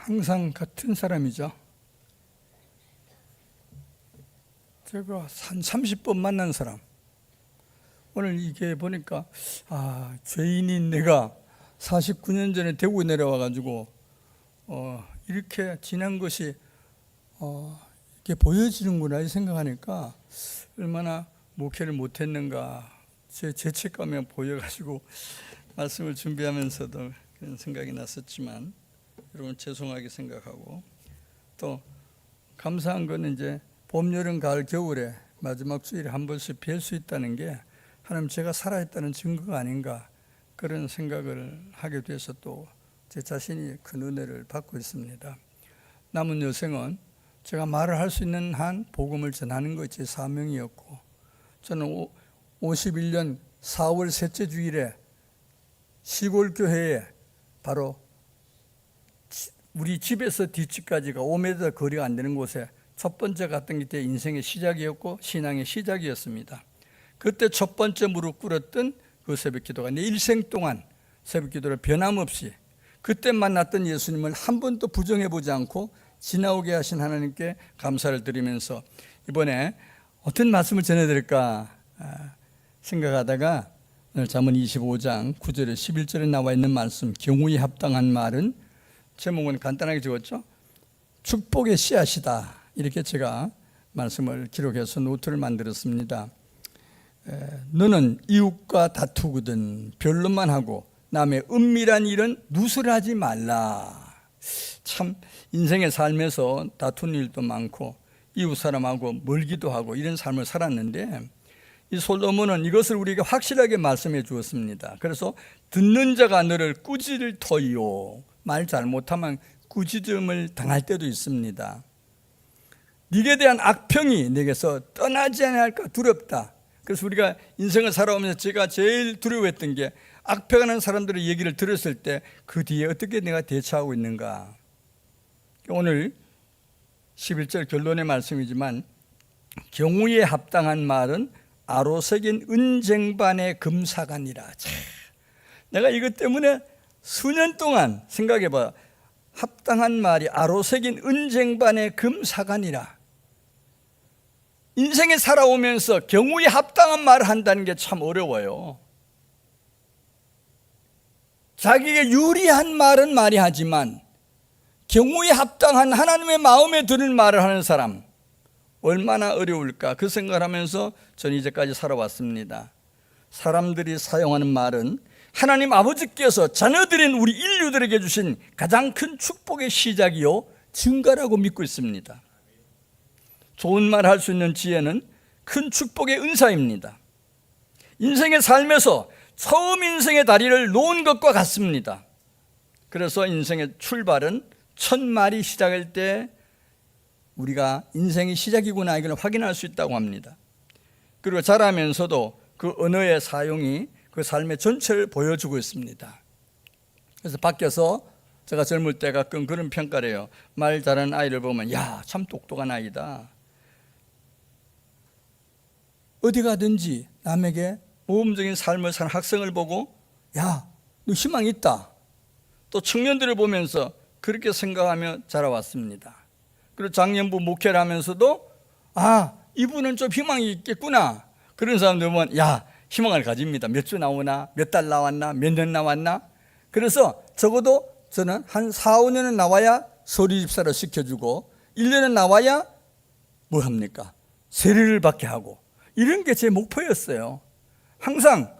항상 같은 사람이죠. 제가 한 30번 만난 사람. 오늘 이게 보니까 죄인인 내가 49년 전에 대구에 내려와가지고 이렇게 지난 것이 이렇게 보여지는구나 이 생각하니까 얼마나 목회를 못했는가 제 죄책감이 보여가지고 말씀을 준비하면서도 그런 생각이 났었지만 여러분 죄송하게 생각하고 또 감사한 건 이제 봄, 여름, 가을, 겨울에 마지막 주일에 한 번씩 뵐 수 있다는 게 하나님 제가 살아있다는 증거가 아닌가 그런 생각을 하게 돼서 또 제 자신이 큰 은혜를 받고 있습니다. 남은 여생은 제가 말을 할 수 있는 한 복음을 전하는 것이 제 사명이었고 저는 51년 4월 셋째 주일에 시골 교회에 바로 우리 집에서 뒷집까지가 5m 거리가 안 되는 곳에 첫 번째 갔던 게 제 인생의 시작이었고 신앙의 시작이었습니다. 그때 첫 번째 무릎 꿇었던 그 새벽 기도가 내 일생 동안 새벽 기도를 변함없이 그때 만났던 예수님을 한 번도 부정해보지 않고 지나오게 하신 하나님께 감사를 드리면서 이번에 어떤 말씀을 전해드릴까 생각하다가 오늘 잠언 25장 9절에 11절에 나와 있는 말씀 경우에 합당한 말은 제목은 간단하게 적었죠. 축복의 씨앗이다. 이렇게 제가 말씀을 기록해서 노트를 만들었습니다. 너는 이웃과 다투거든 변론만 하고 남의 은밀한 일은 누설하지 말라. 참 인생의 삶에서 다투는 일도 많고 이웃 사람하고 멀기도 하고 이런 삶을 살았는데 이 솔로몬은 이것을 우리에게 확실하게 말씀해 주었습니다. 그래서 듣는 자가 너를 꾸짖을 터이요 말 잘못하면 꾸짖음을 당할 때도 있습니다. 네게 대한 악평이 내게서 떠나지 않을까 두렵다. 그래서 우리가 인생을 살아오면서 제가 제일 두려워했던 게 악평하는 사람들의 얘기를 들었을 때 그 뒤에 어떻게 내가 대처하고 있는가. 오늘 11절 결론의 말씀이지만 경우에 합당한 말은 아로새긴 은쟁반의 금사간이라. 내가 이것 때문에 수년 동안 생각해봐. 합당한 말이 아로새긴 은쟁반의 금사간이라. 인생에 살아오면서 경우에 합당한 말을 한다는 게 참 어려워요. 자기에게 유리한 말은 말이 하지만 경우에 합당한 하나님의 마음에 드는 말을 하는 사람 얼마나 어려울까 그 생각을 하면서 저는 이제까지 살아왔습니다. 사람들이 사용하는 말은 하나님 아버지께서 자녀들인 우리 인류들에게 주신 가장 큰 축복의 시작이요 증거라고 믿고 있습니다. 좋은 말 할 수 있는 지혜는 큰 축복의 은사입니다. 인생의 삶에서 처음 인생의 다리를 놓은 것과 같습니다. 그래서 인생의 출발은 첫 말이 시작할 때 우리가 인생이 시작이구나 이걸 확인할 수 있다고 합니다. 그리고 자라면서도 그 언어의 사용이 그 삶의 전체를 보여주고 있습니다. 그래서 밖에서 제가 젊을 때 가끔 그런 평가를 해요. 말 잘하는 아이를 보면 야, 참 똑똑한 아이다. 어디 가든지 남에게 모범적인 삶을 사는 학생을 보고 야, 너 희망이 있다. 또 청년들을 보면서 그렇게 생각하며 자라왔습니다. 그리고 작년부 목회를 하면서도 이분은 좀 희망이 있겠구나. 그런 사람들 보면 야, 희망을 가집니다. 몇 주 나오나, 몇 달 나왔나, 몇 년 나왔나. 그래서 적어도 저는 한 4, 5년은 나와야 서류 집사를 시켜주고 1년은 나와야 뭐 합니까? 세례를 받게 하고 이런 게 제 목표였어요. 항상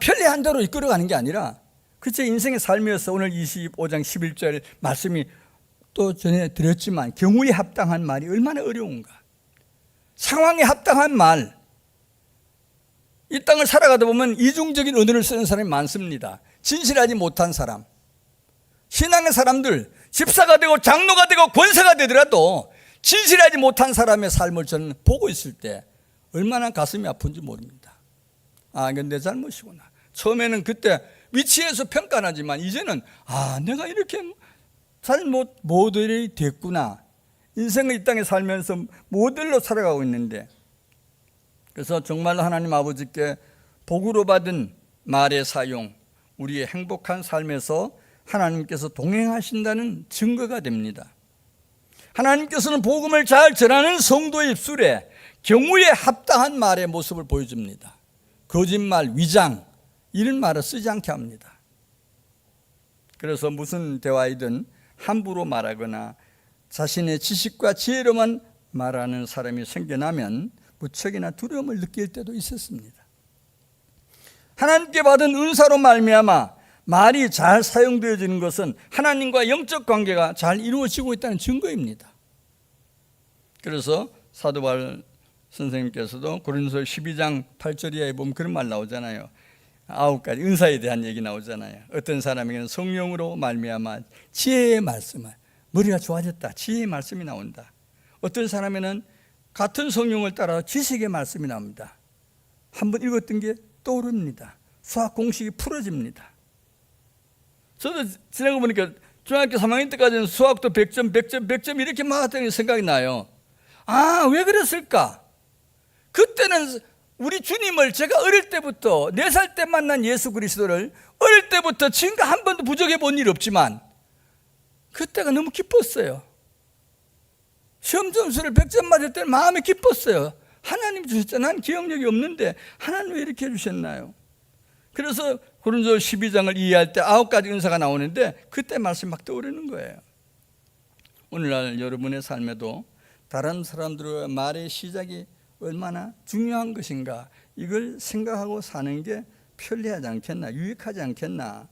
편리한 대로 이끌어가는 게 아니라 그 제 인생의 삶이어서 오늘 25장 11절 말씀이 또 전해드렸지만 경우에 합당한 말이 얼마나 어려운가. 상황에 합당한 말. 이 땅을 살아가다 보면 이중적인 언어를 쓰는 사람이 많습니다. 진실하지 못한 사람. 신앙의 사람들, 집사가 되고 장로가 되고 권사가 되더라도 진실하지 못한 사람의 삶을 저는 보고 있을 때 얼마나 가슴이 아픈지 모릅니다. 이건 내 잘못이구나. 처음에는 그때 위치에서 평가하지만 이제는 내가 이렇게 잘못 모델이 됐구나. 인생을 이 땅에 살면서 모델로 살아가고 있는데 그래서 정말로 하나님 아버지께 복으로 받은 말의 사용 우리의 행복한 삶에서 하나님께서 동행하신다는 증거가 됩니다. 하나님께서는 복음을 잘 전하는 성도의 입술에 경우에 합당한 말의 모습을 보여줍니다. 거짓말, 위장 이런 말을 쓰지 않게 합니다. 그래서 무슨 대화이든 함부로 말하거나 자신의 지식과 지혜로만 말하는 사람이 생겨나면 무척이나 두려움을 느낄 때도 있었습니다. 하나님께 받은 은사로 말미암아 말이 잘 사용되어지는 것은 하나님과 영적 관계가 잘 이루어지고 있다는 증거입니다. 그래서 사도 바울 선생님께서도 고린도서 12장 8절 이하에 보면 그런 말 나오잖아요. 9가지 은사에 대한 얘기 나오잖아요. 어떤 사람에게는 성령으로 말미암아 지혜의 말씀을, 머리가 좋아졌다, 지혜의 말씀이 나온다. 어떤 사람에는 같은 성령을 따라 지식의 말씀이 나옵니다. 한번 읽었던 게 떠오릅니다. 수학 공식이 풀어집니다. 저도 지나고 보니까 중학교 3학년 때까지는 수학도 100점, 100점, 100점 이렇게 맞았다는 생각이 나요. 아, 왜 그랬을까? 그때는 우리 주님을 제가 어릴 때부터 4살 때 만난 예수 그리스도를 어릴 때부터 지금까 한 번도 부족해 본 일 없지만 그때가 너무 기뻤어요. 시험 점수를 100점 맞을 때는 마음이 기뻤어요. 하나님 주셨잖아요. 난 기억력이 없는데 하나님 왜 이렇게 해주셨나요? 그래서 고린도서 12장을 이해할 때 9가지 은사가 나오는데 그때 말씀이 막 떠오르는 거예요. 오늘날 여러분의 삶에도 다른 사람들의 말의 시작이 얼마나 중요한 것인가, 이걸 생각하고 사는 게 편리하지 않겠나, 유익하지 않겠나,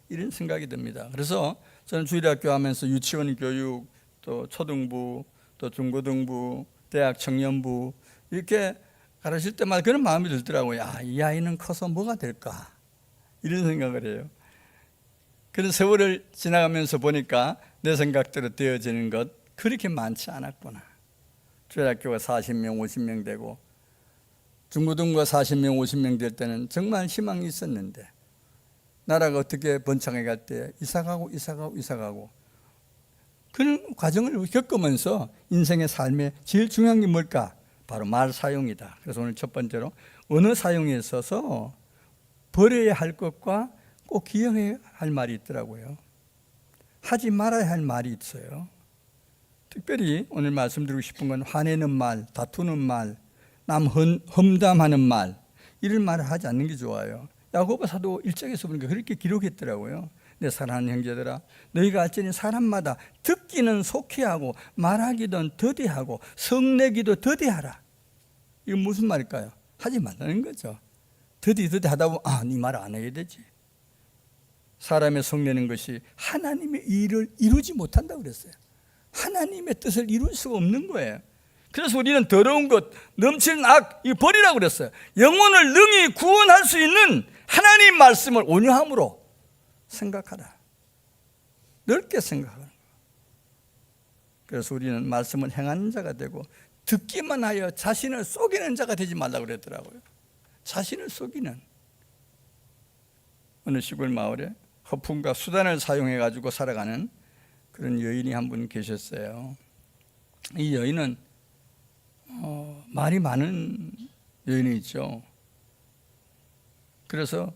이런 생각이 듭니다. 그래서 저는 주일학교 하면서 유치원 교육, 또 초등부, 또 중고등부, 대학 청년부 이렇게 가르칠 때마다 그런 마음이 들더라고요. 야, 이 아이는 커서 뭐가 될까, 이런 생각을 해요. 그런 세월을 지나가면서 보니까 내 생각대로 되어지는 것 그렇게 많지 않았구나. 주일학교가 40명, 50명 되고 중고등부가 40명, 50명 될 때는 정말 희망이 있었는데 나라가 어떻게 번창해 갈 때 이사가고 그런 과정을 겪으면서 인생의 삶에 제일 중요한 게 뭘까? 바로 말 사용이다. 그래서 오늘 첫 번째로 언어 사용에 있어서 버려야 할 것과 꼭 기억해야 할 말이 있더라고요. 하지 말아야 할 말이 있어요. 특별히 오늘 말씀드리고 싶은 건 화내는 말, 다투는 말, 남 험담하는 말, 이런 말을 하지 않는 게 좋아요. 야고보 사도 1장에서 보니까 그렇게 기록했더라고요. 내 사랑하는 형제들아, 너희가 알지니 사람마다 듣기는 속히 하고 말하기도 더디하고 성내기도 더디하라. 이건 무슨 말일까요? 하지 말라는 거죠. 더디하다 보면 네 말 안 해야 되지. 사람의 성내는 것이 하나님의 일을 이루지 못한다고 그랬어요. 하나님의 뜻을 이룰 수가 없는 거예요. 그래서 우리는 더러운 것, 넘치는 악, 이 버리라고 그랬어요. 영혼을 능히 구원할 수 있는 하나님 말씀을 온유함으로 생각하라. 넓게 생각하라. 그래서 우리는 말씀을 행하는 자가 되고 듣기만 하여 자신을 속이는 자가 되지 말라고 그랬더라고요. 자신을 속이는. 어느 시골 마을에 허풍과 수단을 사용해 가지고 살아가는 그런 여인이 한 분 계셨어요. 이 여인은 말이 많은 여인이죠. 그래서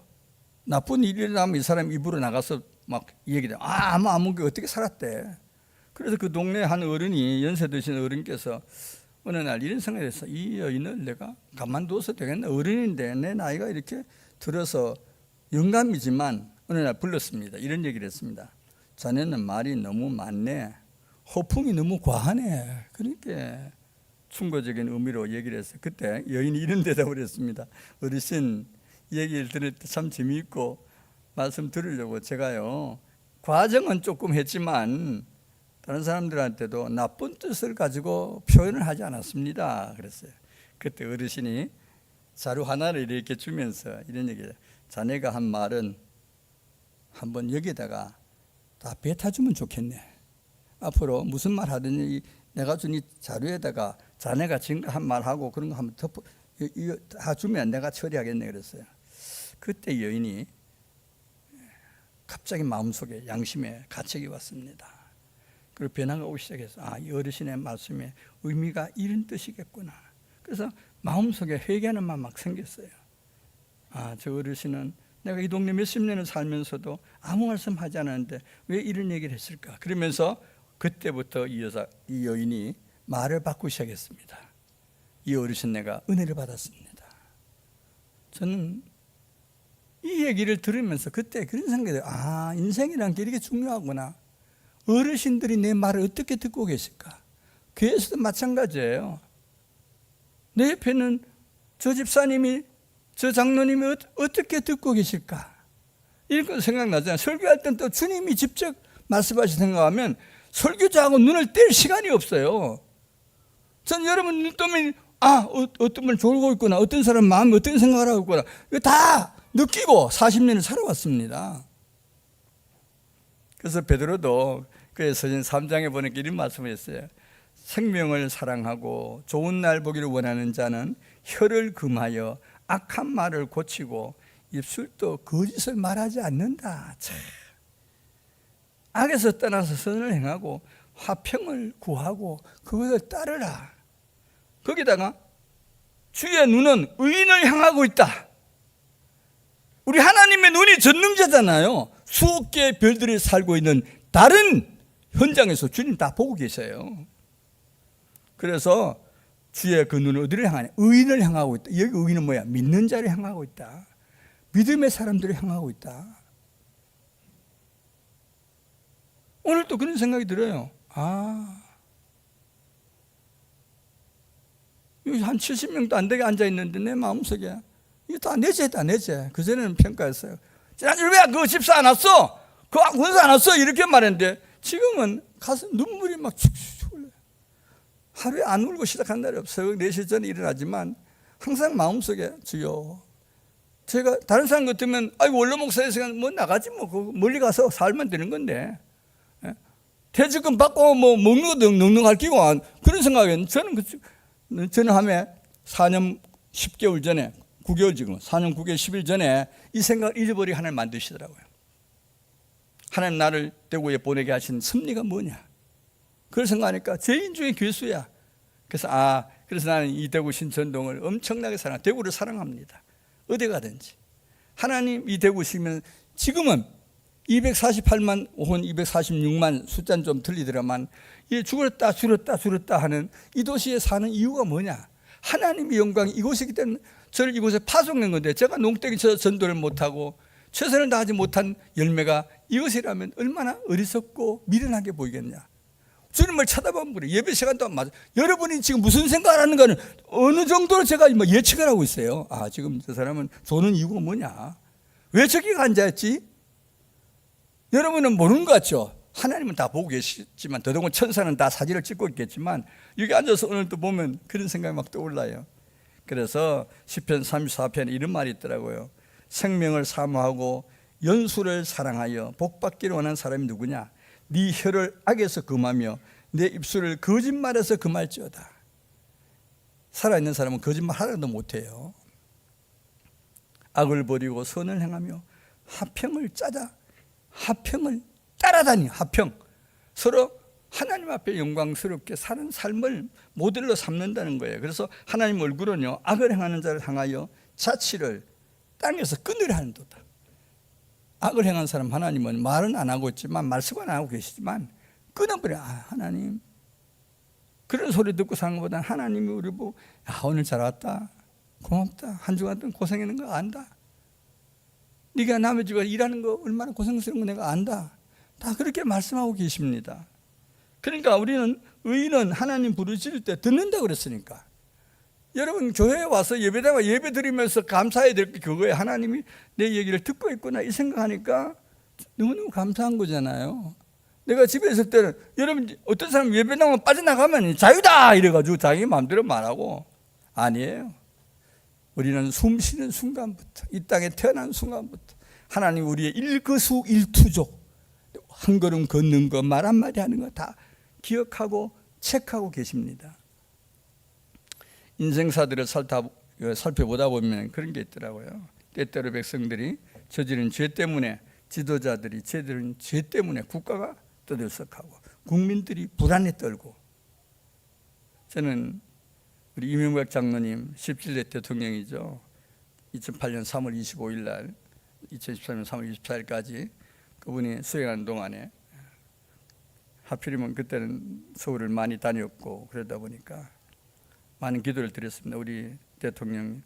나쁜 일이 일어나면 이 사람 입으로 나가서 막 얘기해요. 아무 게 어떻게 살았대. 그래서 그 동네 한 어른이, 연세 드신 어른께서 어느 날 이런 생각을 했어. 이 여인을 내가 가만둬서 되겠나? 어른인데 내 나이가 이렇게 들어서 영감이지만 어느 날 불렀습니다. 이런 얘기를 했습니다. 자네는 말이 너무 많네. 허풍이 너무 과하네. 그러니까 충고적인 의미로 얘기를 했어요. 그때 여인이 이런 대답을 했습니다. 어르신, 얘기를 들을 때 참 재미있고 말씀 들으려고 제가요, 과정은 조금 했지만 다른 사람들한테도 나쁜 뜻을 가지고 표현을 하지 않았습니다. 그랬어요. 그때 어르신이 자료 하나를 이렇게 주면서 이런 얘기를, 자네가 한 말은 한번 여기다가 다 뱉어주면 좋겠네. 앞으로 무슨 말 하든지 내가 준 이 자료에다가 자네가 지금 한 말하고 그런 거 한번 덮어 이거 다 주면 내가 처리하겠네 그랬어요. 그때 여인이 갑자기 마음속에 양심에 가책이 왔습니다. 그리고 변화가 오기 시작해서 이 어르신의 말씀에 의미가 이런 뜻이겠구나. 그래서 마음속에 회개하는 마음 막 생겼어요. 저 어르신은 내가 이 동네 몇십 년을 살면서도 아무 말씀 하지 않았는데 왜 이런 얘기를 했을까? 그러면서 그때부터 이 여인이 말을 바꾸기 시작했습니다. 이 어르신 내가 은혜를 받았습니다. 저는 이 얘기를 들으면서 그때 그런 생각이 들어요. 아, 인생이란 게 이렇게 중요하구나. 어르신들이 내 말을 어떻게 듣고 계실까? 교회에서도 마찬가지예요. 내 옆에는 저 집사님이, 저 장로님이 어떻게 듣고 계실까? 이런 거 생각나잖아요. 설교할 땐 또 주님이 직접 말씀하시 생각하면 설교자하고 눈을 뗄 시간이 없어요. 전 여러분 눈 뜨면 어떤 분 졸고 있구나, 어떤 사람 마음이 어떤 생각을 하고 있구나, 이거 다 느끼고 40년을 살아왔습니다. 그래서 베드로도 그의 서신 3장에 보니까 이런 말씀을 했어요. 생명을 사랑하고 좋은 날 보기를 원하는 자는 혀를 금하여 악한 말을 고치고 입술도 거짓을 말하지 않는다. 참. 악에서 떠나서 선을 행하고 화평을 구하고 그것을 따르라. 거기다가 주의 눈은 의인을 향하고 있다. 우리 하나님의 눈이 전능자잖아요. 수억 개의 별들이 살고 있는 다른 현장에서 주님 다 보고 계세요. 그래서 주의 그 눈은 어디를 향하냐? 의인을 향하고 있다. 여기 의인은 뭐야? 믿는 자를 향하고 있다. 믿음의 사람들을 향하고 있다. 오늘도 그런 생각이 들어요. 여기 한 70명도 안 되게 앉아있는데 내 마음속에 이게 다 내 죄다, 내 죄. 그전에는 평가했어요. 지난주에 왜 그 집사 안 왔어? 그 군사 안 왔어? 이렇게 말했는데 지금은 가서 눈물이 막 축축 흘러요. 하루에 안 울고 시작한 날이 없어요. 4시 전에 일어나지만 항상 마음속에 주여, 제가 다른 사람 같으면 원로 목사에서 뭐 나가지 뭐 멀리 가서 살면 되는 건데 퇴직금 받고 뭐 먹는 것도 넉넉할 끼고 그런 생각에는 저는 하면 4년 10개월 전에 9개월 지금 4년 9개월 10일 전에 이 생각을 잊어버리게 하나님 만드시더라고요. 하나님 나를 대구에 보내게 하신 섭리가 뭐냐? 그걸 생각하니까 죄인 중에 괴수야. 그래서 나는 이 대구 신천동을 엄청나게 대구를 사랑합니다. 어디 가든지 하나님 이 대구시면 지금은 248만 혹은 246만 숫자는 좀 틀리더라만 줄었다 하는 이 도시에 사는 이유가 뭐냐? 하나님의 영광이 이곳이기 때문에 저를 이곳에 파송된 건데 제가 농땡이 쳐서 전도를 못하고 최선을 다하지 못한 열매가 이것이라면 얼마나 어리석고 미련하게 보이겠냐? 주님을 쳐다보면 그래. 예배 시간도 안 맞아. 여러분이 지금 무슨 생각을 하는가는 어느 정도로 제가 예측을 하고 있어요. 지금 저 사람은 조는 이유가 뭐냐? 왜 저기 앉아있지? 여러분은 모르는 것 같죠? 하나님은 다 보고 계시지만 더더군 천사는 다 사진을 찍고 있겠지만 여기 앉아서 오늘 또 보면 그런 생각이 막 떠올라요. 그래서 시편 34편에 이런 말이 있더라고요. 생명을 사모하고 연수를 사랑하여 복받기를 원하는 사람이 누구냐? 네 혀를 악에서 금하며 내 입술을 거짓말에서 금할지어다. 살아있는 사람은 거짓말 하나도 못해요. 악을 버리고 선을 행하며 화평을 짜자. 화평을 따라다니. 화평. 서로 하나님 앞에 영광스럽게 사는 삶을 모델로 삼는다는 거예요. 그래서 하나님 얼굴은요, 악을 행하는 자를 향하여 자취를 땅에서 끊으려 하는도다. 악을 행한 사람 하나님은 말은 안 하고 있지만, 말씀은 안 하고 계시지만 끊어버려. 하나님, 그런 소리 듣고 사는 것보다는 하나님이 우리 보고 오늘 잘 왔다, 고맙다, 한 주간 동안 고생하는 거 안다, 네가 남의 집에 일하는 거 얼마나 고생스러운 거 내가 안다, 다 그렇게 말씀하고 계십니다. 그러니까 우리는 의인은 하나님 부르실 때 듣는다 그랬으니까, 여러분 교회에 와서 예배당에 예배 드리면서 감사해야 될 게 그거예요. 하나님이 내 얘기를 듣고 있구나 이 생각하니까 너무너무 감사한 거잖아요. 내가 집에 있을 때는 여러분 어떤 사람 예배당에 빠져나가면 자유다 이래가지고 자기 마음대로 말하고, 아니에요. 우리는 숨 쉬는 순간부터, 이 땅에 태어난 순간부터 하나님 우리의 일거수일투족, 한 걸음 걷는 거, 말 한마디 하는 거 다 기억하고 체크하고 계십니다. 인생사들을 살펴보다 보면 그런 게 있더라고요. 때때로 백성들이 저지른 죄 때문에, 지도자들이 저지른 죄 때문에 국가가 떠들썩하고 국민들이 불안에 떨고. 저는 우리 이명박 장로님 17대 대통령이죠. 2008년 3월 25일 날 2013년 3월 24일까지 그분이 수행하는 동안에 하필이면 그때는 서울을 많이 다녔고 그러다 보니까 많은 기도를 드렸습니다. 우리 대통령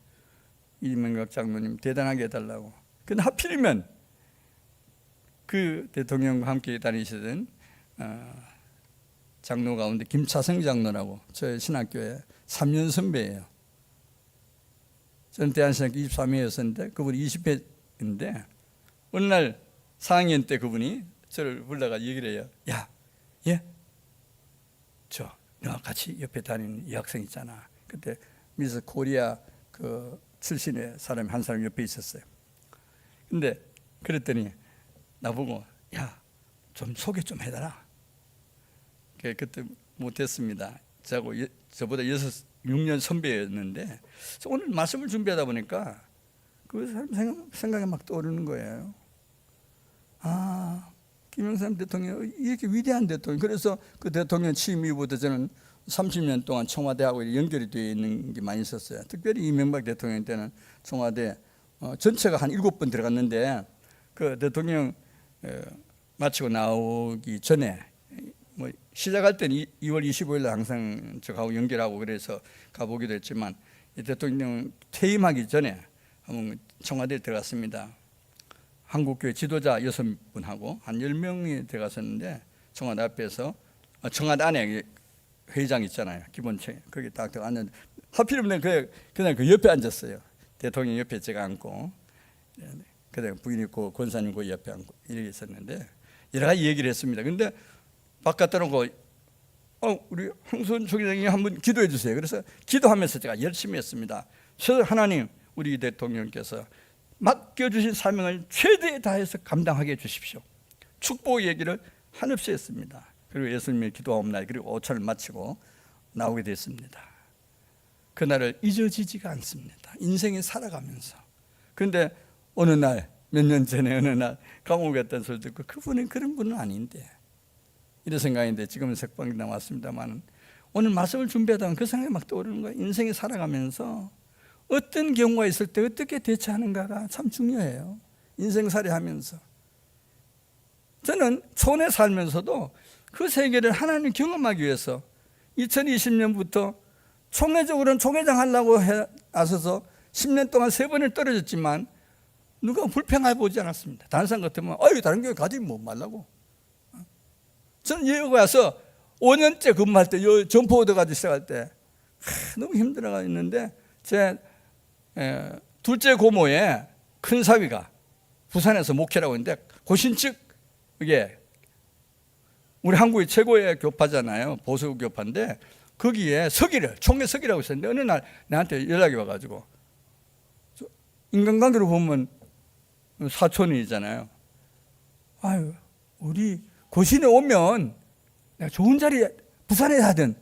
이명박 장로님 대단하게 해달라고. 근데 하필이면 그 대통령과 함께 다니시던 장로 가운데 김차성 장로라고 저희 신학교에 3년 선배예요. 저는 대한신학교 23회였었는데 그분이 20회인데 어느 날 4학년 때 그분이 저를 불러가 얘기를 해요. 야, 너와 같이 옆에 다니는 여학생 있잖아. 그때 미스 코리아 그 출신의 사람이 한 사람 옆에 있었어요. 근데 그랬더니 나보고 야, 좀 소개 좀 해달라. 그때 못했습니다. 저보다 6년 선배였는데 오늘 말씀을 준비하다 보니까 그 사람 생각이 막 떠오르는 거예요. 김영삼 대통령 이렇게 위대한 대통령. 그래서 그 대통령 취임 이후부터 저는 30년 동안 청와대하고 연결이 되어 있는 게 많이 있었어요. 특별히 이명박 대통령 때는 청와대 전체가 한 7번 들어갔는데 그 대통령 마치고 나오기 전에 뭐 시작할 때는 2월 25일 항상 저하고 연결하고 그래서 가보기도 했지만 대통령 퇴임하기 전에 한번 청와대에 들어갔습니다. 한국교회 지도자 6분하고 한 10명이 들어갔었는데 청와대 앞에서 청와대 안에 회의장 있잖아요. 기본체 거기 딱 들어갔는데 하필이면 그냥 그 옆에 앉았어요. 대통령 옆에 제가 앉고 그다음에 부인 있고 권사님 그 옆에 앉고 이렇게 있었는데 여러 가지 얘기를 했습니다. 근데 바깥에 놓고 우리 황선 총회장이 한번 기도해 주세요. 그래서 기도하면서 제가 열심히 했습니다. 하나님 우리 대통령께서 맡겨주신 사명을 최대에 다해서 감당하게 해주십시오. 축복 얘기를 한없이 했습니다. 그리고 예수님의 기도하옵나니 그리고 오찬을 마치고 나오게 됐습니다. 그날을 잊어지지가 않습니다. 인생에 살아가면서. 그런데 어느 날 몇 년 전에 어느 날 감옥에 갔다는 소리 듣고 그분은 그런 분은 아닌데 이런 생각인데 지금은 색방이 나왔습니다만 오늘 말씀을 준비하다 보면 그 생각이 막 떠오르는 거예요. 인생에 살아가면서 어떤 경우가 있을 때 어떻게 대처하는가가 참 중요해요. 인생살이 하면서 저는 촌에 살면서도 그 세계를 하나님 경험하기 위해서 2020년부터 총회적으로는 총회장 하려고 나서서 10년 동안 3번을 떨어졌지만 누가 불평해 보지 않았습니다. 다른 사람 같으면 다른 교회 가지 뭐 말라고. 저는 여기 와서 5년째 근무할 때 점포 얻어가지고 시작할 때 너무 힘들어가 있는데 제 둘째 고모의 큰 사위가 부산에서 목회라고 했는데 고신측 이게 우리 한국의 최고의 교파잖아요. 보수 교파인데 거기에 총회 서기라고 있었는데 어느 날 나한테 연락이 와가지고 인간관계로 보면 사촌이잖아요. 우리 고신에 오면 내가 좋은 자리 부산에 하든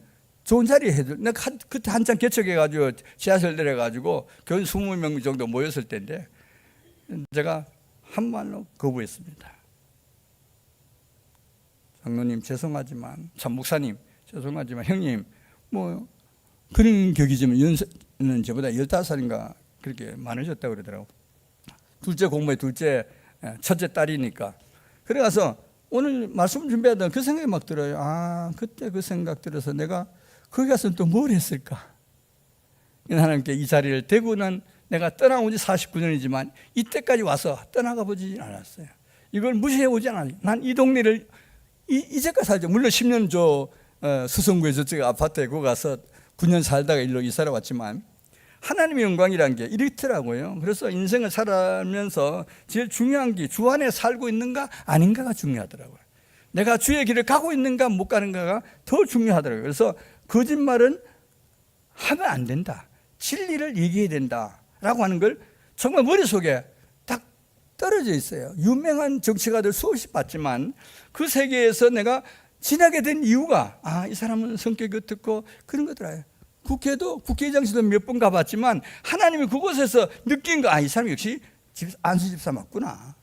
좋은 자리에 해도 내가 그때 한참 개척해가지고 지하철 내려가지고 교인 20명 정도 모였을 때인데 제가 한 말로 거부했습니다. 장로님 죄송하지만 참 목사님 죄송하지만 형님 뭐 그런 격이지만 연세는 저보다 15살인가 그렇게 많으셨다고 그러더라고. 둘째 공부에 첫째 딸이니까. 그래가서 오늘 말씀 준비하던 그 생각이 막 들어요. 그때 그 생각 들어서 내가 거기 가서 또 뭘 했을까? 하나님께 이 자리를 대구는 내가 떠나온 지 49년이지만 이때까지 와서 떠나가 보지 않았어요. 이걸 무시해 오지 않아요. 난 이 동네를 이제까지 살죠. 물론 10년 수성구에 저쪽 아파트에 거기 가서 9년 살다가 일로 이사를 왔지만 하나님의 영광이라는 게 이렇더라고요. 그래서 인생을 살아가면서 제일 중요한 게 주 안에 살고 있는가 아닌가가 중요하더라고요. 내가 주의 길을 가고 있는가 못 가는가가 더 중요하더라고요. 그래서 거짓말은 하면 안 된다. 진리를 얘기해야 된다라고 하는 걸 정말 머릿속에 딱 떨어져 있어요. 유명한 정치가들 수없이 봤지만 그 세계에서 내가 지나게 된 이유가 이 사람은 성격이 어떻고 그런 거더라고요. 국회도 국회의장실도 몇 번 가봤지만 하나님이 그곳에서 느낀 거 이 사람 역시 안수집사 맞구나.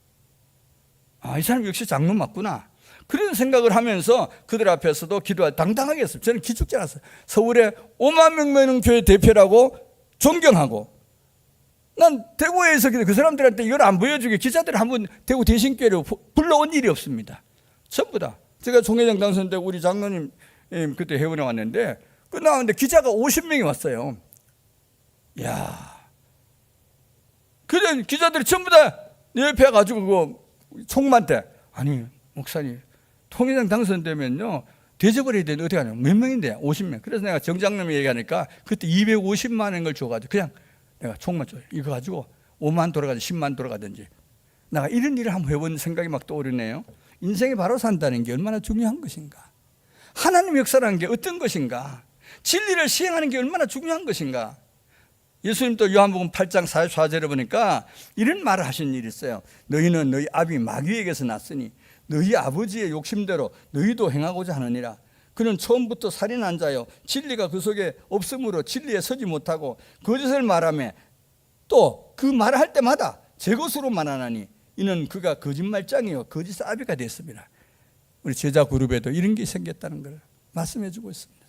이 사람 역시 장로 맞구나. 그런 생각을 하면서 그들 앞에서도 기도할 당당하게 했어요. 저는 기죽지 않았어요. 서울에 5만 명 되는 교회 대표라고 존경하고 난 대구에서 그 사람들한테 이걸 안 보여주게 기자들 한번 대구 대신교회로 불러온 일이 없습니다. 전부 다. 제가 총회장 당선되고 우리 장로님 그때 회원에 왔는데 끝나는데 기자가 50명이 왔어요. 야, 그래 기자들이 전부 다 내 옆에 가지고 그 총무한테 아니 목사님 총회장 당선되면요 대접을 해야 되는데 어떻게 하냐? 몇 명인데? 50명. 그래서 내가 정장님이 얘기하니까 그때 250만 원을 줘가지고 그냥 내가 총만 줘요. 이거 가지고 5만 돌아가든지 10만 돌아가든지. 내가 이런 일을 한번 해본 생각이 막 떠오르네요. 인생이 바로 산다는 게 얼마나 중요한 것인가. 하나님 역사라는 게 어떤 것인가. 진리를 시행하는 게 얼마나 중요한 것인가. 예수님도 요한복음 8장 44절에 보니까 이런 말을 하신 일이 있어요. 너희는 너희 아비 마귀에게서 났으니 너희 아버지의 욕심대로 너희도 행하고자 하느니라. 그는 처음부터 살인한 자요 진리가 그 속에 없으므로 진리에 서지 못하고 거짓을 말하며 또 그 말을 할 때마다 제 것으로 말하나니 이는 그가 거짓말장이요 거짓 아비가 됐습니다. 우리 제자 그룹에도 이런 게 생겼다는 걸 말씀해 주고 있습니다.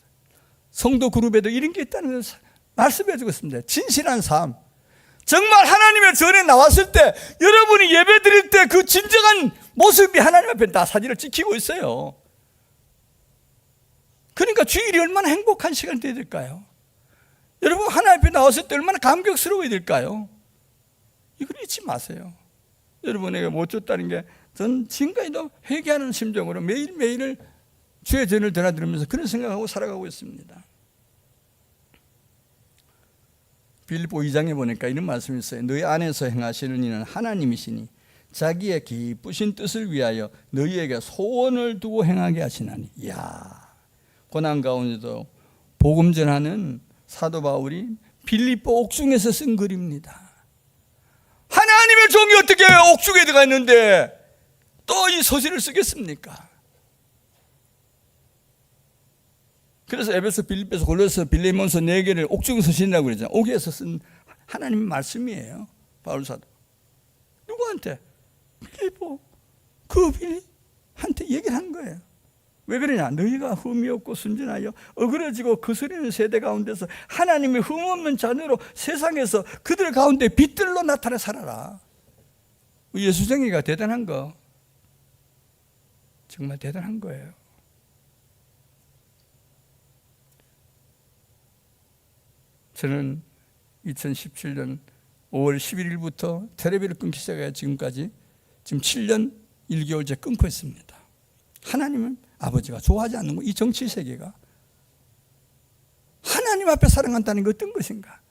성도 그룹에도 이런 게 있다는 걸 말씀해 주고 있습니다. 진실한 삶. 정말 하나님의 전에 나왔을 때 여러분이 예배 드릴 때 그 진정한 모습이 하나님 앞에 다 사진을 찍히고 있어요. 그러니까 주일이 얼마나 행복한 시간이 되어야 될까요? 여러분 하나님 앞에 나왔을 때 얼마나 감격스러워야 될까요? 이걸 잊지 마세요. 여러분에게 못 줬다는 게 전 지금까지도 회개하는 심정으로 매일매일을 주의 전을 드나들으면서 그런 생각하고 살아가고 있습니다. 빌립보 2장에 보니까 이런 말씀이 있어요. 너희 안에서 행하시는 이는 하나님이시니 자기의 기쁘신 뜻을 위하여 너희에게 소원을 두고 행하게 하시나니. 이야, 고난 가운데도 복음 전하는 사도 바울이 빌립보 옥중에서 쓴 글입니다. 하나님의 종이 어떻게 옥중에 들어가 있는데 또 이 서신을 쓰겠습니까? 그래서 에베소, 빌립보서, 골로새, 빌레몬서 4개를 옥중 서신이라고 그러잖아요. 옥에서 쓴 하나님의 말씀이에요. 바울 사도. 누구한테? 빌립보 그 빌립한테 얘기를 한 거예요. 왜 그러냐? 너희가 흠이 없고 순진하여 어그러지고 거스리는 세대 가운데서 하나님의 흠없는 자녀로 세상에서 그들 가운데 빛들로 나타나 살아라. 예수쟁이가 대단한 거 정말 대단한 거예요. 저는 2017년 5월 11일부터 텔레비를 끊기 시작해 지금까지 지금 7년 1개월째 끊고 있습니다. 하나님은 아버지가 좋아하지 않는 거, 이 정치 세계가 하나님 앞에 사랑한다는 게 어떤 것인가?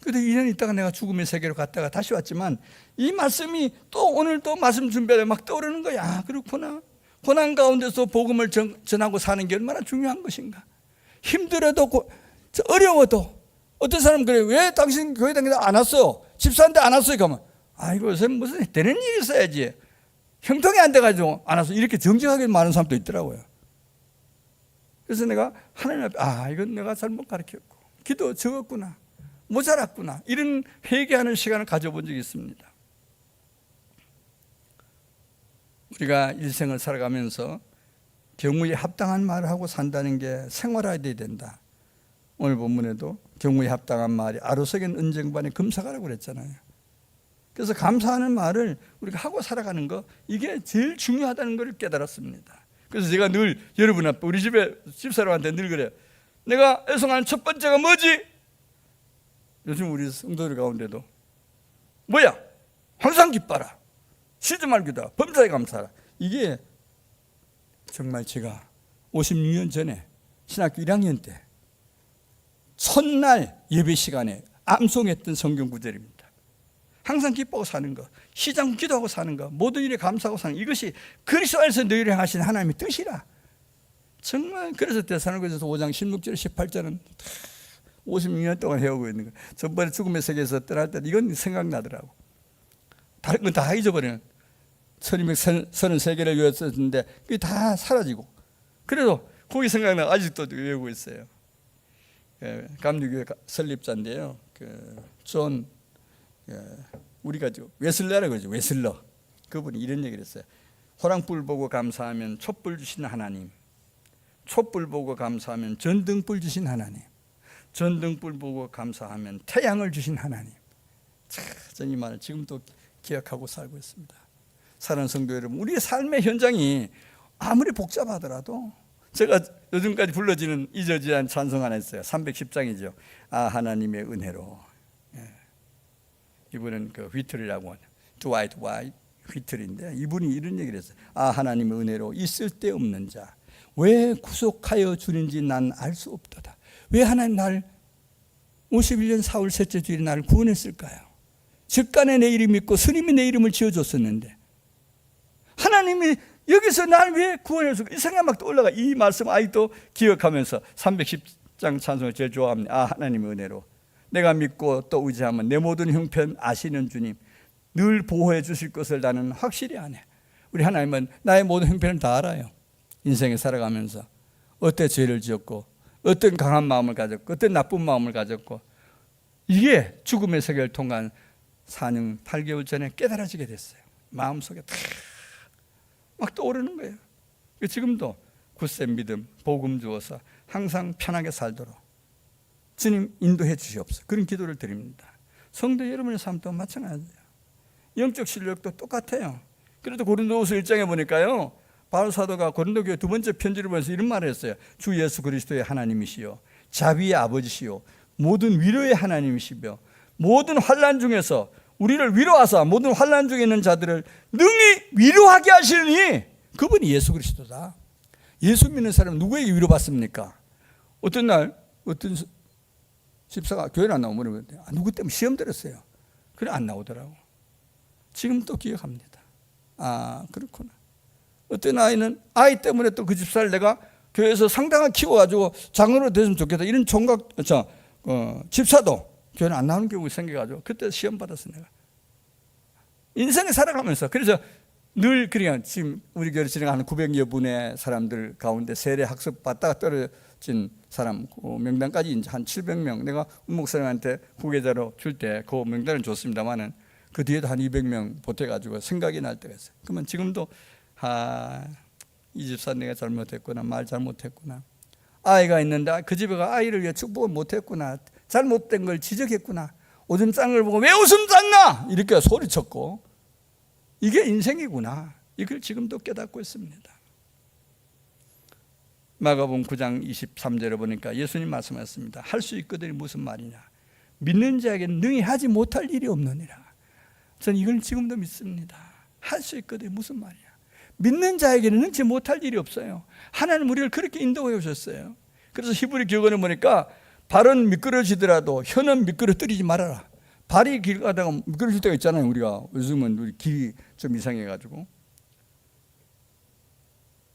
그래도 2년 있다가 내가 죽음의 세계로 갔다가 다시 왔지만 이 말씀이 또 오늘 또 말씀 준비하다 막 떠오르는 거야. 아, 그렇구나. 고난 가운데서 복음을 전하고 사는 게 얼마나 중요한 것인가. 힘들어도 어려워도 어떤 사람은 그래. 왜 당신 교회 다니다 안 왔어? 집사한테 안 왔어요? 그러면 아이고 요새 무슨 되는 일이 있어야지. 형통이 안 돼가지고 안 왔어. 이렇게 정직하게 말하는 사람도 있더라고요. 그래서 내가 하나님 앞에 이건 내가 잘못 가르쳤고 기도 적었구나. 모자랐구나. 이런 회개하는 시간을 가져본 적이 있습니다. 우리가 일생을 살아가면서 경우에 합당한 말을 하고 산다는 게 생활화돼야 된다. 오늘 본문에도 경우에 합당한 말이 아로석엔 은쟁반에 금사가라고 그랬잖아요. 그래서 감사하는 말을 우리가 하고 살아가는 거 이게 제일 중요하다는 걸 깨달았습니다. 그래서 제가 늘 여러분 앞에 우리 집에 집사람한테 늘 그래요. 내가 애송하는 첫 번째가 뭐지? 요즘 우리 성도들 가운데도 뭐야? 항상 기뻐라. 쉬지 말기다. 범사에 감사하라. 이게 정말 제가 56년 전에 신학교 1학년 때 첫날 예배 시간에 암송했던 성경 구절입니다. 항상 기뻐하고 사는 것, 시장 기도하고 사는 것, 모든 일에 감사하고 사는 것, 이것이 그리스도 안에서 너희를 행하신 하나님의 뜻이라. 정말 그래서 데살로니가전서 5장 16절 18절은 56년 동안 해오고 있는 거예요. 전번에 죽음의 세계에서 떠날 때 이건 생각나더라고. 다른 건 다 잊어버리는 1233개를 외웠었는데 그게 다 사라지고 그래도 거기 생각나 아직도 외우고 있어요. 감리교회 설립자인데요. 존 우리가 웨슬러라고 그러죠. 웨슬러. 그분이 이런 얘기를 했어요. 호랑불 보고 감사하면 촛불 주신 하나님, 촛불 보고 감사하면 전등불 주신 하나님, 전등불 보고 감사하면 태양을 주신 하나님. 저는 이 말을 지금도 기억하고 살고 있습니다. 사랑하는 성도 여러분, 우리의 삶의 현장이 아무리 복잡하더라도 제가 요즘까지 불러지는 잊어지지 찬송 하나 있어요. 310장이죠. 아 하나님의 은혜로. 이분은 그 휘틀이라고 하는 드와이트 휘틀인데 이분이 이런 얘기를 했어요. 아 하나님의 은혜로 있을 데 없는 자 왜 구속하여 주는지 난 알 수 없도다. 왜 하나님 날 51년 4월 셋째 주일에 나를 구원했을까요? 즉간에 내 이름 믿고 스님이 내 이름을 지어줬었는데 하나님이 여기서 날 왜 구원했을까? 이 생각 막 떠올라가. 이 말씀 아직도 기억하면서 310장 찬송을 제일 좋아합니다. 아 하나님의 은혜로 내가 믿고 또 의지하면 내 모든 형편 아시는 주님 늘 보호해 주실 것을 나는 확실히 아네. 우리 하나님은 나의 모든 형편을 다 알아요. 인생에 살아가면서 어떤 죄를 지었고 어떤 강한 마음을 가졌고 어떤 나쁜 마음을 가졌고 이게 죽음의 세계를 통과한 4년 8개월 전에 깨달아지게 됐어요. 마음속에 막 떠오르는 거예요. 지금도 굳센 믿음, 복음 주어서 항상 편하게 살도록 주님 인도해 주시옵소서. 그런 기도를 드립니다. 성도 여러분의 삶도 마찬가지예요. 영적 실력도 똑같아요. 그래도 고린도후서 1장에 보니까요, 바울 사도가 고린도 교회 두 번째 편지를 보면서 이런 말을 했어요. 주 예수 그리스도의 하나님이시요 자비의 아버지시요 모든 위로의 하나님이시며 모든 환난 중에서 우리를 위로하사 모든 환난 중에 있는 자들을 능히 위로하게 하시니 그분이 예수 그리스도다. 예수 믿는 사람은 누구에게 위로받습니까? 어떤 날 어떤 집사가 교회를 안 나오면 물어보는데 누구 때문에 시험 들었어요. 그래 안 나오더라고. 지금 또 기억합니다. 아 그렇구나. 어떤 아이는 아이 때문에 또 그 집사를 내가 교회에서 상당히 키워가지고 장로로 됐으면 좋겠다 이런 총각 집사도 교회는 안 나오는 경우가 생겨가지고 그때 시험 받았어 내가. 인생을 살아가면서 그래서 늘 그냥 지금 우리 교회 진행하는 900여 분의 사람들 가운데 세례 학습 받다가 떨어진 사람 그 명단까지 이제 한 700명 내가 목사님한테 후계자로 줄 때 그 명단을 줬습니다만은 그 뒤에도 한 200명 보태가지고 생각이 날 때가 있어요. 그러면 지금도 이 집사 내가 잘못했구나 말 잘못했구나 아이가 있는데 그 집에 아이를 위해 축복을 못했구나 잘못된 걸 지적했구나 오줌 싼 걸 보고 왜 오줌 쌌나 이렇게 소리쳤고 이게 인생이구나 이걸 지금도 깨닫고 있습니다. 마가복음 9장 23절에 보니까 예수님 말씀하셨습니다. 할 수 있거든이 무슨 말이냐 믿는 자에게는 능히 하지 못할 일이 없느니라. 저는 이걸 지금도 믿습니다. 할 수 있거든이 무슨 말이냐 믿는 자에게는 능치 못할 일이 없어요. 하나님 우리를 그렇게 인도해 오셨어요. 그래서 히브리 교권에 보니까 발은 미끄러지더라도 혀는 미끄러뜨리지 말아라. 발이 길 가다가 미끄러질 때가 있잖아요. 우리가 요즘은 우리 길이 좀 이상해가지고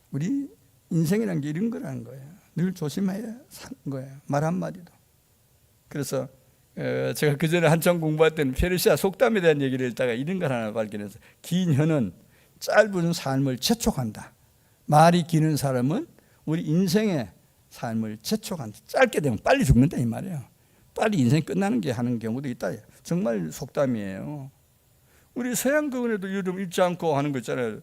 우리 인생이라는 게 이런 거라는 거예요. 늘 조심해야 사는 거예요. 말 한마디도. 그래서 제가 그전에 한참 공부할 때는 페르시아 속담에 대한 얘기를 읽다가 이런 걸 하나 발견해서 긴 혀는 짧은 삶을 재촉한다. 말이 기는 사람은 우리 인생의 삶을 재촉한다. 짧게 되면 빨리 죽는다 이 말이에요. 빨리 인생이 끝나는 게 하는 경우도 있다. 정말 속담이에요. 우리 서양 교원에도 이름 읽지 않고 하는 거 있잖아요.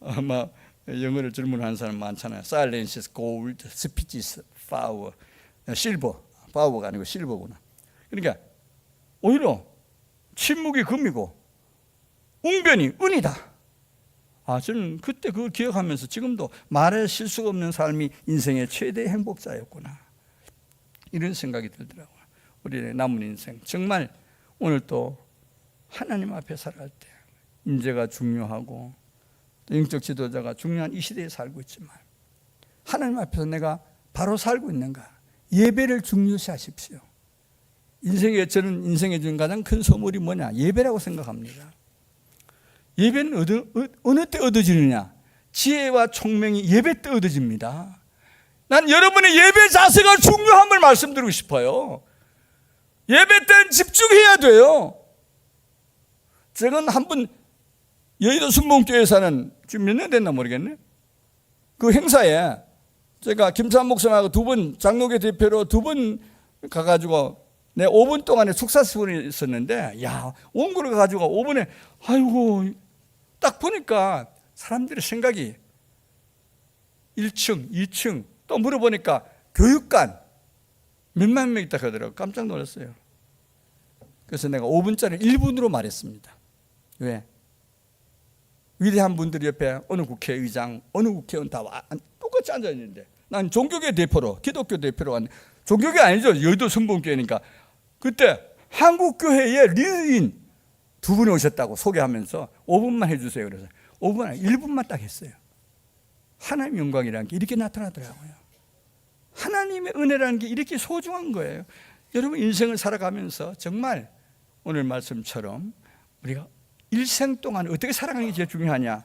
아마 영어를 질문하는 사람 많잖아요. Silence is gold, speech is power. 실버, 파워가 아니고 실버구나. 그러니까 오히려 침묵이 금이고 웅변이 은이다. 저는 그때 그걸 기억하면서 지금도 말에 실수가 없는 삶이 인생의 최대 행복자였구나. 이런 생각이 들더라고요. 우리의 남은 인생. 정말 오늘 또 하나님 앞에 살아갈 때 인재가 중요하고 영적 지도자가 중요한 이 시대에 살고 있지만 하나님 앞에서 내가 바로 살고 있는가. 예배를 중요시 하십시오. 저는 인생에 주는 가장 큰 선물이 뭐냐. 예배라고 생각합니다. 예배는 어느 때 얻어지느냐? 지혜와 총명이 예배 때 얻어집니다. 난 여러분의 예배 자세가 중요함을 말씀드리고 싶어요. 예배 때는 집중해야 돼요. 제가 한번 여의도 순복교회 사는 지금 몇 년 됐나 모르겠네. 그 행사에 제가 김찬 목사님하고 2번 장로교 대표로 2번 가가지고 내 5분 동안에 축사수훈이 있었는데 원고를 가지고 5분에 아이고 딱 보니까 사람들의 생각이 1층, 2층 또 물어보니까 교육관 몇만 명 있다 하더라고. 깜짝 놀랐어요. 그래서 내가 5분짜리 1분으로 말했습니다. 왜? 위대한 분들 옆에 어느 국회의장, 어느 국회의원 다 똑같이 앉아있는데 난 종교계 대표로, 기독교 대표로 왔는데, 종교계 아니죠. 여의도 성봉교회니까. 그때 한국교회의 리더인 두 분이 오셨다고 소개하면서 5분만 해주세요. 그래서 5분 아니 1분만 딱 했어요. 하나님의 영광이라는 게 이렇게 나타나더라고요. 하나님의 은혜라는 게 이렇게 소중한 거예요. 여러분 인생을 살아가면서 정말 오늘 말씀처럼 우리가 일생 동안 어떻게 살아가는 게 제일 중요하냐?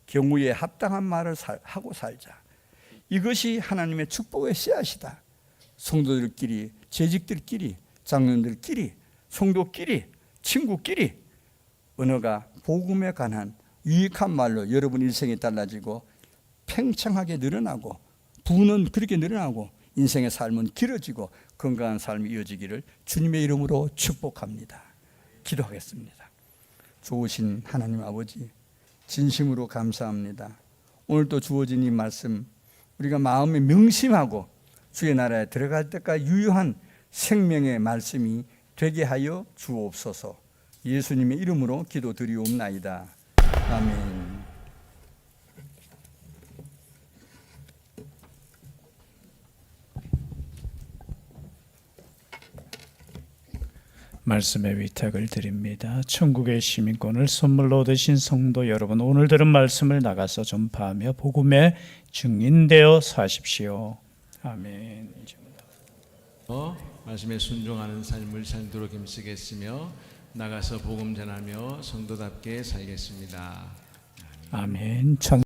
경우에 합당한 말을 하고 살자. 이것이 하나님의 축복의 씨앗이다. 성도들끼리, 재직들끼리, 장로들끼리, 성도끼리, 친구끼리 언어가 복음에 관한 유익한 말로 여러분 인생이 달라지고 팽창하게 늘어나고 부는 그렇게 늘어나고 인생의 삶은 길어지고 건강한 삶이 이어지기를 주님의 이름으로 축복합니다. 기도하겠습니다. 좋으신 하나님 아버지, 진심으로 감사합니다. 오늘도 주어진 이 말씀 우리가 마음에 명심하고 주의 나라에 들어갈 때까지 유효한 생명의 말씀이 되게 하여 주옵소서. 예수님의 이름으로 기도드리옵나이다. 아멘. 말씀의 위탁을 드립니다. 천국의 시민권을 선물로 얻으신 성도 여러분, 오늘 들은 말씀을 나가서 전파하며 복음의 증인되어 사십시오. 아멘. 말씀에 순종하는 삶을 살도록 힘쓰겠으며 나가서 복음 전하며 성도답게 살겠습니다. 아멘.